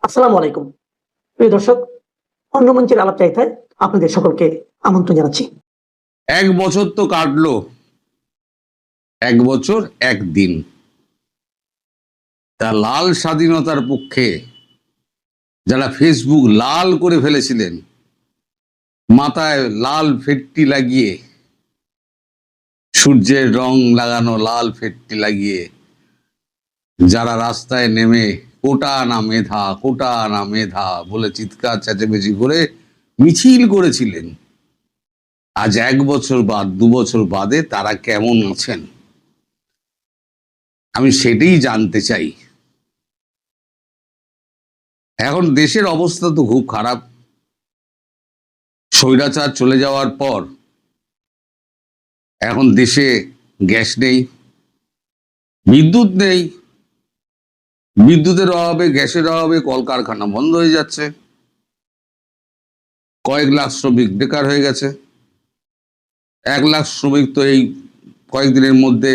আসসালামু আলাইকুম। প্রিয় দর্শক, অন্য মঞ্চের আলাপচারিতায় আপনাদের সকলকে আমন্ত্রণ জানাচ্ছি। ১ বছর তো কাটলো, ১ বছর ১ দিন। তা লাল স্বাধীনতার পক্ষে যারা ফেসবুক লাল করে ফেলেছিলেন, মাথায় লাল ফেট্টি লাগিয়ে, সূর্যের রং লাগানো লাল ফেট্টি লাগিয়ে যারা রাস্তায় নেমে কোটা না মেধা, কোটা না মেধা বলে চিৎকার চেঁচামেচি করে মিছিল করেছিলেন, আজ ১ বছর বাদ ২ বছর বাদে তারা কেমন আছেন আমি সেটাই জানতে চাই। এখন দেশের অবস্থা তো খুব খারাপ। স্বৈরাচার চলে যাওয়ার পর এখন দেশে গ্যাস নেই, বিদ্যুৎ নেই, বিদ্যুতের অভাবে, গ্যাসের অভাবে কলকারখানা বন্ধ হয়ে যাচ্ছে, কয়েক লাখ শ্রমিক বেকার হয়ে গেছে। ১ লাখ শ্রমিক তো এই কয়েকদিনের মধ্যে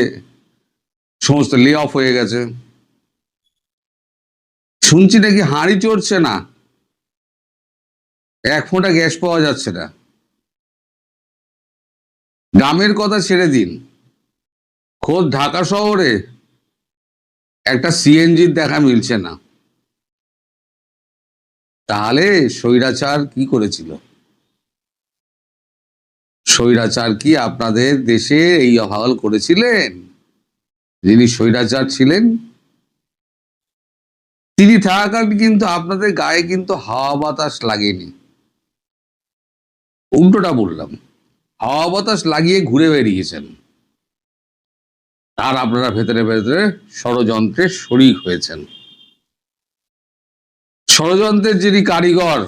সমস্ত লে অফ হয়ে গেছে। শুনছি নাকি হাঁড়ি চড়ছে না, ১ ফোঁটা গ্যাস পাওয়া যাচ্ছে না। গ্রামের কথা ছেড়ে দিন, খোদ ঢাকা শহরে একটা সিএনজির দেখা মিলছে না। তাহলে স্বৈরাচার কি করেছিল? স্বৈরাচার কি আপনাদের দেশে এই অবহেলা করেছিলেন? যিনি স্বৈরাচার ছিলেন তিনি থাকাকালীন কিন্তু আপনাদের গায়ে কিন্তু হাওয়া বাতাস লাগেনি, উল্টোটা বললাম, হাওয়া বাতাস লাগিয়ে ঘুরে বেরিয়েছেন। আর আপনারা ভেতরে ভেতরে ষড়যন্ত্রের শরিক হয়েছেন। ষড়যন্ত্রের যিনি কারিগর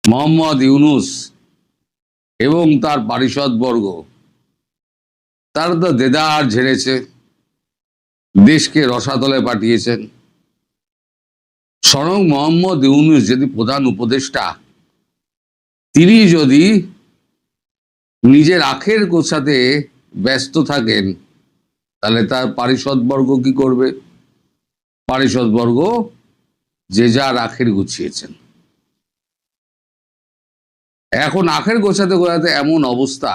মোহাম্মদ ইউনূস এবং তার পারিষদবর্গ, তারা তো দেদার ঝেড়েছে, দেশকে রসাতলে পাঠিয়েছেন। স্বয়ং মোহাম্মদ ইউনূস যদি প্রধান উপদেষ্টা, তিনি যদি নিজের আখের গোছাতে ব্যস্ত থাকেন, তাহলে তার পারিষদবর্গ কি করবে? পারিষদবর্গ যে যার আখের গুছিয়েছেন। এখন আখের গোছাতে গোছাতে এমন অবস্থা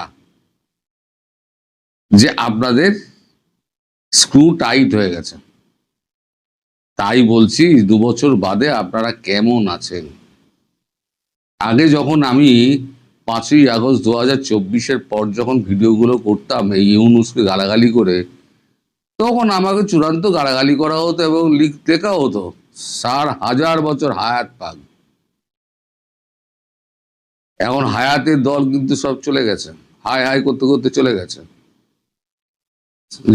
যে আপনাদের স্ক্রু টাইট হয়ে গেছে। তাই বলছি ২ বছর বাদে আপনারা কেমন আছেন? আগে যখন আমি ৫ই আগস্ট ২০২৪-এর পর যখন ভিডিওগুলো করতাম এই ইউনূসকে গালাগালি করে, তখন আমাকে চূড়ান্ত গালাগালি করা হতো এবং লেখা হতো ৬০০০ বছর হায়াত পাক। এখন হায়াতের দল কিন্তু সব চলে গেছে, হায় হায় করতে করতে চলে গেছে।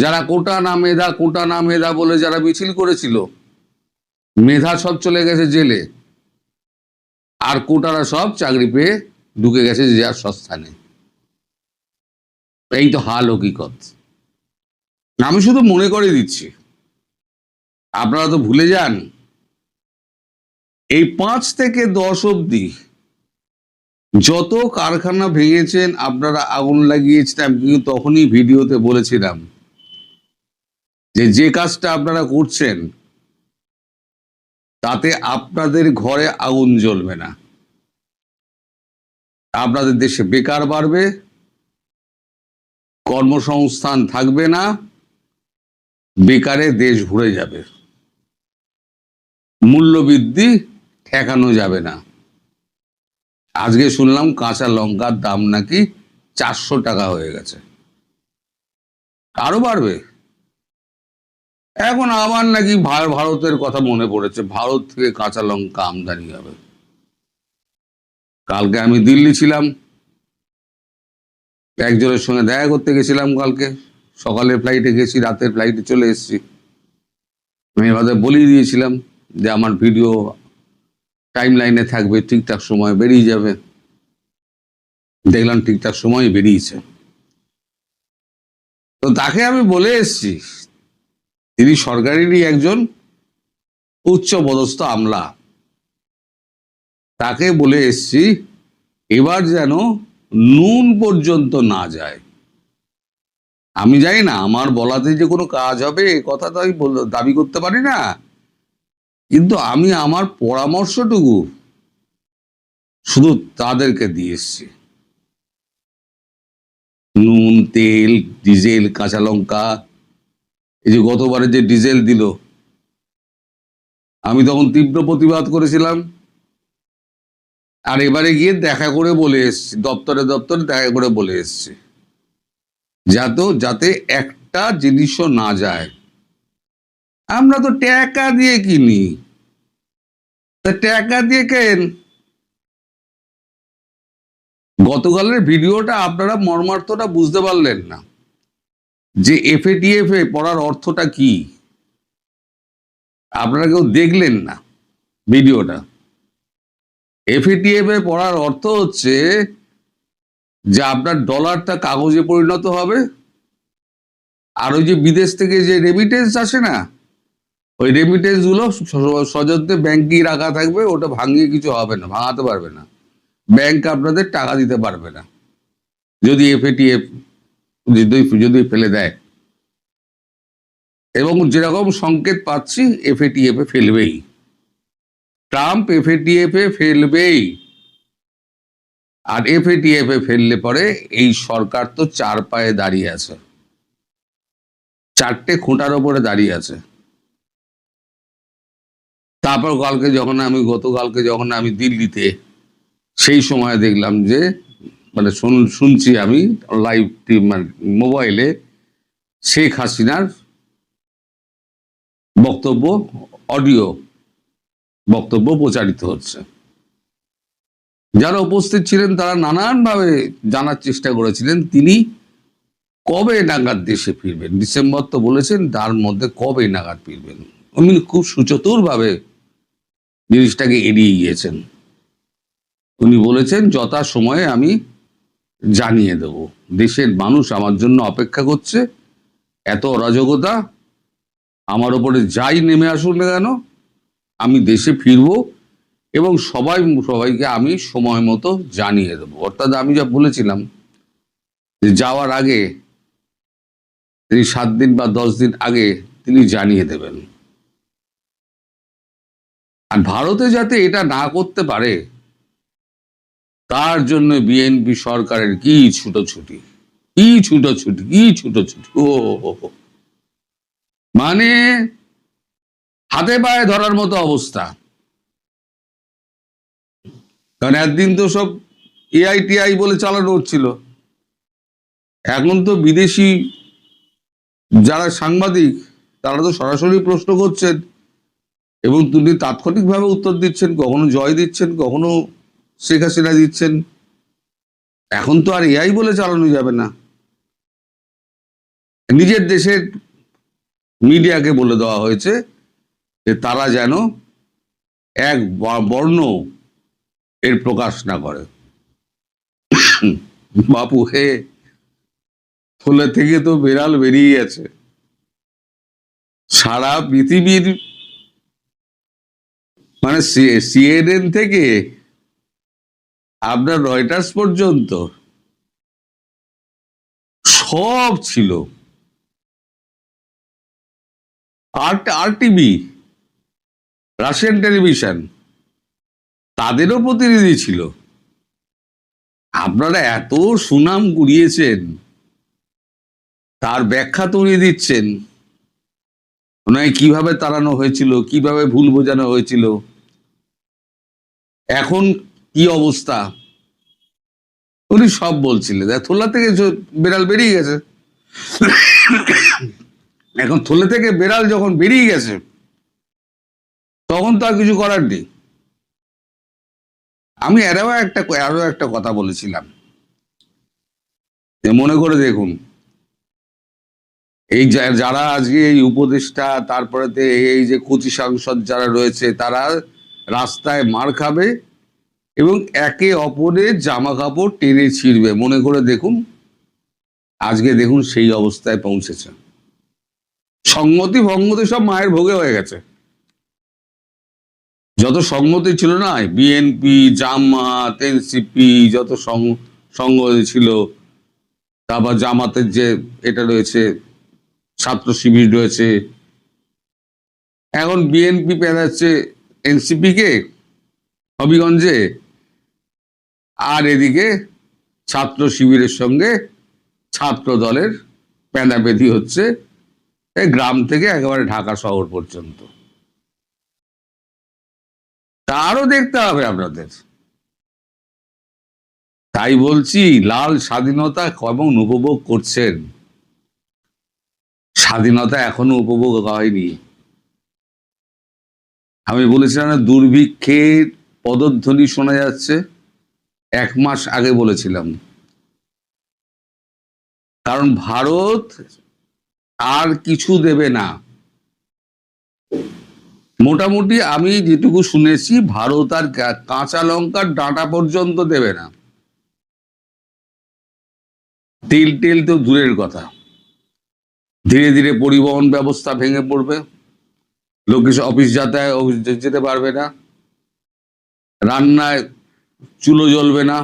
যারা কোটা না মেধা, কোটা না মেধা বলে যারা মিছিল করেছিল, মেধা সব চলে গেছে জেলে, আর কোটারা সব চাকরি পেয়ে ঢুকে গেছে যে যার সস্থানে। এই তো হাল হকিকত। আমি শুধু মনে করে দিচ্ছি, আপনারা তো ভুলে যান এই ৫ থেকে ১০ অব্দি যত কারখানা ভেঙেছেন, আপনারা আগুন লাগিয়েছেন। আমি কিন্তু তখনই ভিডিওতে বলেছিলাম যে কাজটা আপনারা করছেন তাতে আপনাদের ঘরে আগুন জ্বলবে না, আপনাদের দেশে বেকার বাড়বে, কর্মসংস্থান থাকবে না, বেকারে দেশ ভরে যাবে, মূল্যবৃদ্ধি ঠেকানো যাবে না। আজকে শুনলাম কাঁচা লঙ্কার দাম নাকি ৪০০ টাকা হয়ে গেছে, আরো বাড়বে। এখন আবার নাকি ভারতের কথা মনে পড়েছে, ভারত থেকে কাঁচা লঙ্কা আমদানি হবে। কালকে আমি দিল্লি ছিলাম, একজনের সঙ্গে দেখা করতে গেছিলাম। কালকে সকালের ফ্লাইটে গেছি, রাতের ফ্লাইটে চলে এসেছি। আমি এভাবে বলিয়ে দিয়েছিলাম যে আমার ভিডিও টাইম লাইনে থাকবে, ঠিকঠাক সময় বেরিয়ে যাবে। দেখলাম ঠিকঠাক সময় বেরিয়েছে। তো তাকে আমি বলে এসেছি, তিনি সরকারেরই একজন উচ্চ পদস্থ আমলা, তাকে বলে এসেছি এবার যেন নুন পর্যন্ত না যায়। আমি জানি না আমার বলাতে যে কোনো কাজ হবে, এ কথা তো আমি দাবি করতে পারি না, কিন্তু আমি আমার পরামর্শটুকু শুধু তাদেরকে দিয়ে এসছি। নুন, তেল, ডিজেল, কাঁচা লঙ্কা, এই যে গতবারে যে ডিজেল দিল, আমি তখন তীব্র প্রতিবাদ করেছিলাম। আর এবারে গিয়ে দেখা করে বলে এসছি, দপ্তরে দপ্তরে দেখা করে বলে এসছি, যাতে একটা জিনিসও না যায়। আমরা তো টাকা দিয়ে কিনি, তা টাকা দিয়ে কেন? গতকালের ভিডিওটা আপনারা মর্মার্থটা বুঝতে পারলেন না, যে এফএটিএফ এ পড়ার অর্থটা কি। আপনারা কেউ দেখলেন না ভিডিওটা। এফএটিএফ এ পড়ার অর্থ হচ্ছে যে আপনার ডলারটা কাগজে পরিণত হবে, আর ওই যে বিদেশ থেকে যে রেমিটেন্স আসে না, ওই রেমিটেন্স গুলো সযত্নে ব্যাংকেই রাখা থাকবে, ওটা ভাঙিয়ে কিছু হবে না, ভাঙাতে পারবে না, ব্যাংক আপনাদের টাকা দিতে পারবে না যদি এফএটিএফ যদি ফেলে দেয়। এবং যেরকম সংকেত পাচ্ছি, এফএটিএফ এ ফেলবেই, ট্রাম্প এফএটিএফ এ ফেলবেই। আর এফএটিএফ এ ফেললে পরে এই সরকার তো চার পায়ে দাঁড়িয়ে আছে, চারটে খুঁটার ওপরে দাঁড়িয়ে আছে। তারপর গতকালকে যখন আমি দিল্লিতে, সেই সময় দেখলাম যে, মানে শুনছি আমি লাইভ মোবাইলে, শেখ হাসিনার বক্তব্য, অডিও বক্তব্য প্রচারিত হচ্ছে। যারা উপস্থিত ছিলেন তারা নানানভাবে জানার চেষ্টা করেছিলেন তিনি কবে নাগাদ দেশে ফিরবেন। ডিসেম্বর তো বলেছেন, তার মধ্যে কবে নাগাদ ফিরবেন। উনি খুব সুচতুরভাবে জিনিসটাকে এড়িয়ে গিয়েছেন। উনি বলেছেন, যথা সময়ে আমি জানিয়ে দেব, দেশের মানুষ আমার জন্য অপেক্ষা করছে, এত অরাজকতা আমার ওপরে যাই নেমে আসুক না কেন, আমি দেশে ফিরবো এবং সবাইকে আমি সময় মতো জানিয়ে দেবো। অর্থাৎ আমি যা বলেছিলাম যে যাওয়ার আগে তিনি 7 দিন বা 10 দিন আগে তিনি জানিয়ে দেবেন। আর ভারতে যাতে এটা না করতে পারে, তার জন্য বিএনপি সরকারের কি ছুটোছুটি, ও মানে হাতে পায়ে ধরার মতো অবস্থা। কারণ একদিন তো সব এআইটিআই বলে চালানো হচ্ছিল, এখন তো বিদেশি যারা সাংবাদিক তারা তো সরাসরি প্রশ্ন করছেন এবং তিনি তাৎক্ষণিকভাবে উত্তর দিচ্ছেন, কখনো জয় দিচ্ছেন, কখনো শেখ হাসিনা দিচ্ছেন। এখন তো আর এআই বলে চালানো যাবে না। নিজের দেশের মিডিয়াকে বলে দেওয়া হয়েছে যে তারা যেন এক বর্ণ এর প্রকাশ না করে। বাপু হে, থলে থেকে তো বেড়াল বেরিয়ে গেছে। সারা পৃথিবীর, মানে সিএনএন থেকে আপনার রয়টার্স পর্যন্ত সব ছিল। আরটিভি, রাশিয়ান টেলিভিশন, তাদেরও প্রতিনিধি ছিল। আপনারা এত সুনাম কুড়িয়েছেন, তার ব্যাখ্যা তো উনি দিচ্ছেন, নয় কিভাবে তাড়ানো হয়েছিল, কিভাবে ভুল বোঝানো হয়েছিল, এখন কি অবস্থা, উনি সব বলছিলেন। থোলা থেকে বেড়াল বেরিয়ে গেছে। এখন থলে থেকে বেড়াল যখন বেরিয়ে গেছে, তখন তো আর কিছু করার নেই। আমি আরো একটা কথা বলেছিলাম, মনে করে দেখুন, এই যারা আজকে এই উপদেষ্টা, তারপরে এই যে কচি সাংসদ যারা রয়েছে, তারা রাস্তায় মার খাবে এবং একে অপরের জামা কাপড় টেনে ছিঁড়বে। মনে করে দেখুন, আজকে দেখুন সেই অবস্থায় পৌঁছেছে। সংগতি ভঙ্গতি সব মায়ের ভোগে হয়ে গেছে। যত সংগতি ছিল না, বিএনপি, জামাত, এনসিপি, যত সংগতি ছিল, তারপর জামাতের যে এটা রয়েছে, ছাত্র শিবির রয়েছে, এখন বিএনপি পেঁচাচ্ছে এনসিপি কে হবিগঞ্জে, আর এদিকে ছাত্র শিবিরের সঙ্গে ছাত্র দলের পেঁদাপেঁদি হচ্ছে এই গ্রাম থেকে একেবারে ঢাকা শহর পর্যন্ত। তারও দেখতে হবে আপনাদের। তাই বলছি, লাল স্বাধীনতা কেমন উপভোগ করছেন? স্বাধীনতা এখনো উপভোগ হয়নি। আমি বলেছিলাম না, দুর্ভিক্ষের পদধ্বনি শোনা যাচ্ছে, 1 মাস আগে বলেছিলাম। কারণ ভারত আর কিছু দেবে না। মোটামুটি আমি যেটুকু শুনেছি, ভারত আর কাঁচা লঙ্কার ডাঁটা পর্যন্ত দেবে না। তেল টেল তো দূরের কথা, ধীরে ধীরে পরিবহন ব্যবস্থা ভেঙে পড়বে, লোকে অফিস যেতে পারবে না, রান্নায় চুলো জ্বলবে না,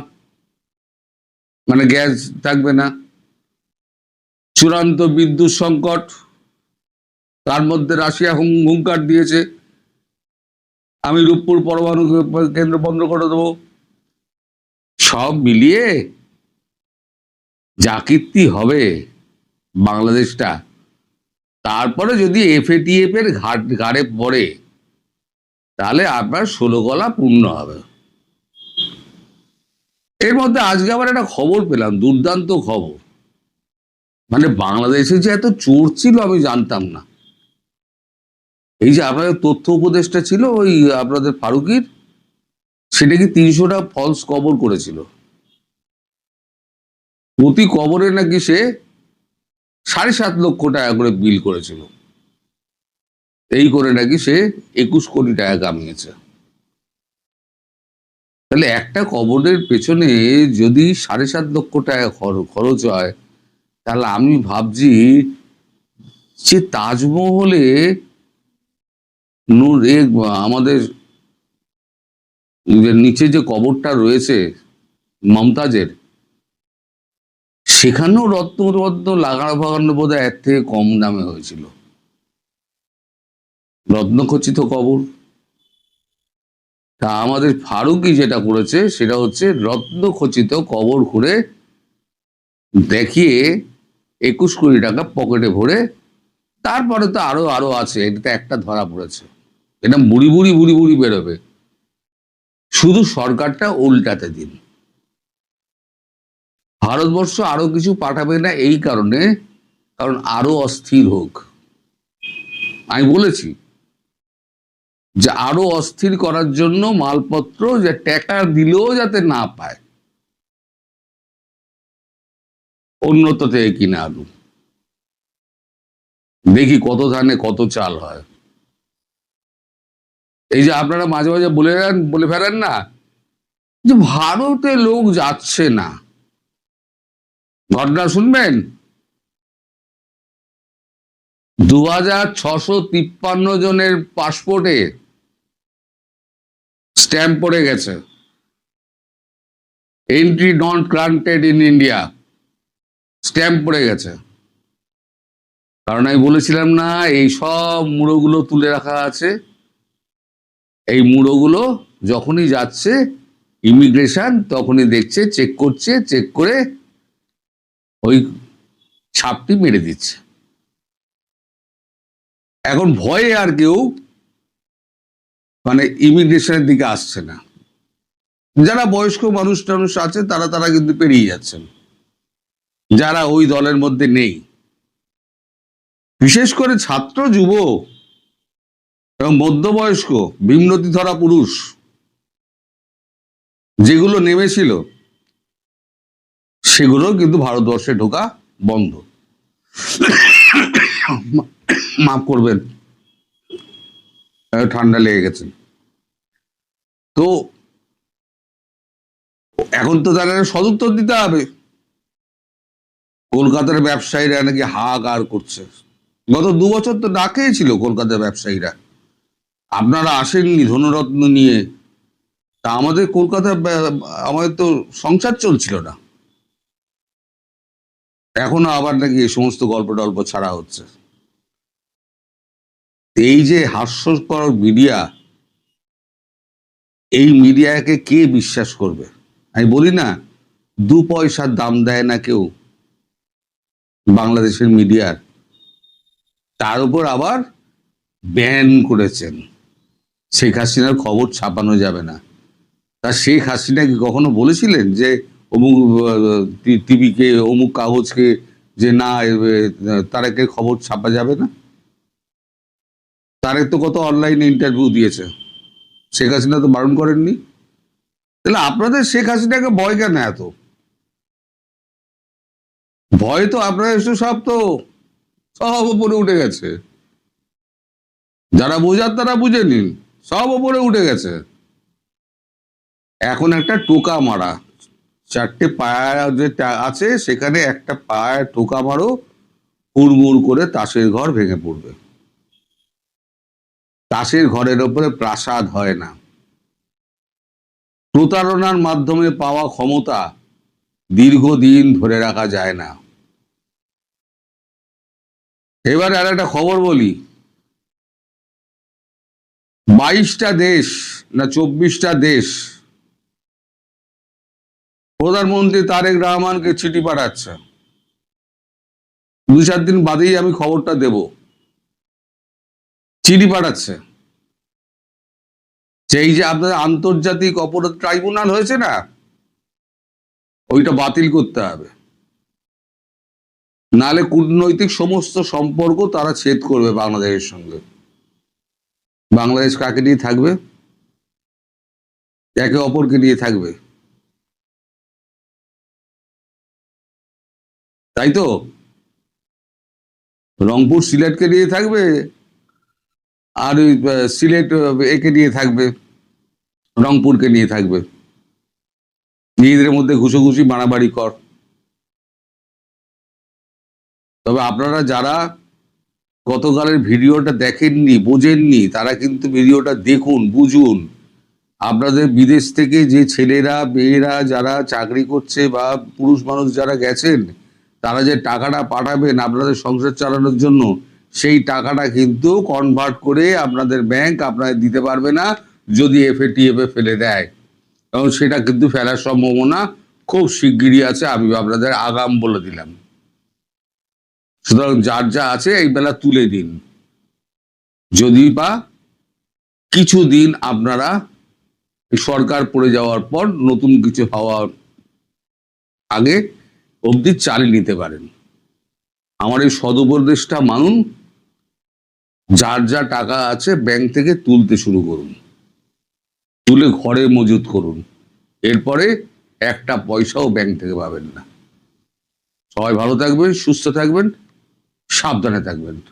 মানে গ্যাস থাকবে না, চূড়ান্ত বিদ্যুৎ সংকট, তার মধ্যে রাশিয়া হুঙ্কার দিয়েছে আমি রূপপুর পরমাণু কেন্দ্র বন্ধ করে দেবো। সব মিলিয়ে যা কীর্তি হবে বাংলাদেশটা, তারপরে যদি এফএটিএফ এর ঘাড়ে পড়ে, তাহলে আপনার 16 গলা পূর্ণ হবে। এর মধ্যে আজকে আবার একটা খবর পেলাম, দুর্দান্ত খবর। মানে বাংলাদেশে যে এত চোর ছিল আমি জানতাম না। এই যে আপনাদের তথ্য উপদেষ্টা ছিল ওই আপনাদের ফারুকির, সেটা কি 300টা ফলস কবর করেছিল। প্রতি কবরে নাকি সে 7.5 লক্ষ টাকা করে বিল করেছিল। এই করে নাকি সে 21 কোটি টাকা কামিয়েছে। তাহলে একটা কবরের পেছনে যদি 7.5 লক্ষ টাকা খরচ হয়, তাহলে আমি ভাবছি যে তাজমহলে আমাদের নিচে যে কবরটা রয়েছে মমতাজের, সেখানেও রত্ন লাগানো ফাগানো বোধ হয় এর থেকে কম দামে হয়েছিল। রত্নখচিত কবর। তা আমাদের ফারুকি যেটা করেছে সেটা হচ্ছে রত্নখচিত কবর ঘুরে দেখিয়ে 21 কোটি টাকা পকেটে ভরে, তারপরে তো আরো আরো আছে, এটা একটা ধরা পড়েছে। এটা বুড়ি বুড়ি বেরোবে। শুধু সরকারটা উল্টাতে দিন। ভারতবর্ষ আরো কিছু পাঠাবে না এই কারণে, কারণ আরো অস্থির হোক। আমি বলেছি যে আরো অস্থির করার জন্য মালপত্র যে টাকা দিলেও যাতে না পায়, অন্যত থেকে কিনে আলু, দেখি কত ধানে কত চাল হয়। এই যে আপনারা মাঝে মাঝে বলে ফেলেন না যে ভারতে লোক যাচ্ছে না, ঘটনা শুনবেন। 2653 জনের পাসপোর্টে স্ট্যাম্প পড়ে গেছে, entry not granted in India, stamp পড়ে গেছে। কারণ আমি বলেছিলাম না, এই সব মুড়োগুলো তুলে রাখা আছে, এই মুড়োগুলো যখনই যাচ্ছে ইমিগ্রেশন তখনই দেখছে, চেক করছে, চেক করে ওই ছাপটি মেরে দিচ্ছে। এখন ভয়ে আর কেউ মানে ইমিগ্রেশনের দিকে আসছে না। যারা বয়স্ক মানুষ টানুষ আছে তারা কিন্তু পেরিয়ে যাচ্ছেন, যারা ওই দলের মধ্যে নেই। বিশেষ করে ছাত্র, যুব এবং মধ্যবয়স্ক বিমনতি ধরা পুরুষ যেগুলো নেমেছিল, সেগুলো কিন্তু ভারতবর্ষে ঢোকা বন্ধ। মাফ করবেন, ঠান্ডা লেগে গেছে। তো এখন তো তারা সদুত্তর দিতে হবে। কলকাতার ব্যবসায়ীরা নাকি হাহাকার করছে। গত 2 বছর তো ডাকেই ছিল কলকাতার ব্যবসায়ীরা, আপনারা আসেননি ধনরত্ন নিয়ে। তা আমাদের কলকাতার আমাদের তো সংসার চলছিল না, এখনো আবার নাকি এই সমস্ত গল্প টল্প ছাড়া হচ্ছে। এই যে হাস্যকর মিডিয়া, এই মিডিয়াকে কে বিশ্বাস করবে? আমি বলি না, 2 পয়সার দাম দেয় না কেউ বাংলাদেশের মিডিয়ার, তার উপর আবার ব্যান করেছেন। শেখ হাসিনার খবর ছাপানো যাবে না। তা শেখ হাসিনা কি কখনো বলেছিলেন যে অমুক টিভিকে, অমুক কাগজকে, যে না তারেকের খবর ছাপা যাবে না? তারেক তো কত অনলাইনে ইন্টারভিউ দিয়েছে, শেখ হাসিনা তো বারণ করেননি। তাহলে আপনাদের শেখ হাসিনাকে ভয় কেন এত? ভয় তো আপনাদের সব উপরে উঠে গেছে। যারা বোঝার তারা বুঝে নিন, সব উপরে উঠে গেছে। এখন একটা টোকা মারা, 4টে পায়া যে আছে সেখানে একটা পায়ে টোকা মারো, হুড়মুড় করে তাসের ঘর ভেঙে পড়বে। তাসের ঘরের ওপরে প্রাসাদ হয় না। প্রতারণার মাধ্যমে পাওয়া ক্ষমতা দীর্ঘদিন ধরে রাখা যায় না। এবার আর একটা খবর বলি, 22টা দেশ না 24টা দেশ প্রধানমন্ত্রী তারেক রহমানকে চিঠি পাঠাচ্ছে। 2-4 দিন বাদেই আমি খবরটা দেব। চিঠি পাঠাচ্ছে সেই যে আপনাদের আন্তর্জাতিক অপরাধ ট্রাইব্যুনাল হয়েছে না, ওইটা বাতিল করতে হবে, নাহলে কূটনৈতিক সমস্ত সম্পর্ক তারা ছেদ করবে বাংলাদেশের সঙ্গে। বাংলাদেশ কাকে নিয়ে থাকবে? একে অপরকে নিয়ে থাকবে, তাই তো? রংপুর সিলেটকে নিয়ে থাকবে, আর ওই সিলেট একে নিয়ে থাকবে, রংপুরকে নিয়ে থাকবে। নিজেদের মধ্যে ঘুষোঘুষি মারামারি কর। তবে আপনারা যারা গতকালের ভিডিওটা দেখেননি, বোঝেননি, তারা কিন্তু ভিডিওটা দেখুন, বুঝুন। আপনাদের বিদেশ থেকে যে ছেলেরা মেয়েরা যারা চাকরি করছে বা পুরুষ মানুষ যারা গেছেন, তারা যে টাকাটা পাঠাবেন আপনাদের সংসার চালানোর জন্য, সেই টাকাটা কিন্তু কনভার্ট করে আপনাদের ব্যাংক আপনাদের দিতে পারবে না যদি এফএটিএফে ফেলে দেয়। এবং সেটা কিন্তু ফেলার সম্ভাবনা খুব শিগগিরই আছে, আমি আপনাদের আগাম বলে দিলাম। সুতরাং যার যা আছে এই বেলা তুলে দিন, যদি বা কিছুদিন আপনারা সরকার পড়ে যাওয়ার পর নতুন কিছু হওয়ার আগে অবধি চালিয়ে নিতে পারেন। আমার এই সদুপদেশটা মানুন, যার যা টাকা আছে ব্যাংক থেকে তুলতে শুরু করুন, তুলে ঘরে মজুত করুন। এরপরে একটা পয়সাও ব্যাংক থেকে পাবেন না। সবাই ভালো থাকবেন, সুস্থ থাকবেন, সাবধানে থাকবেন।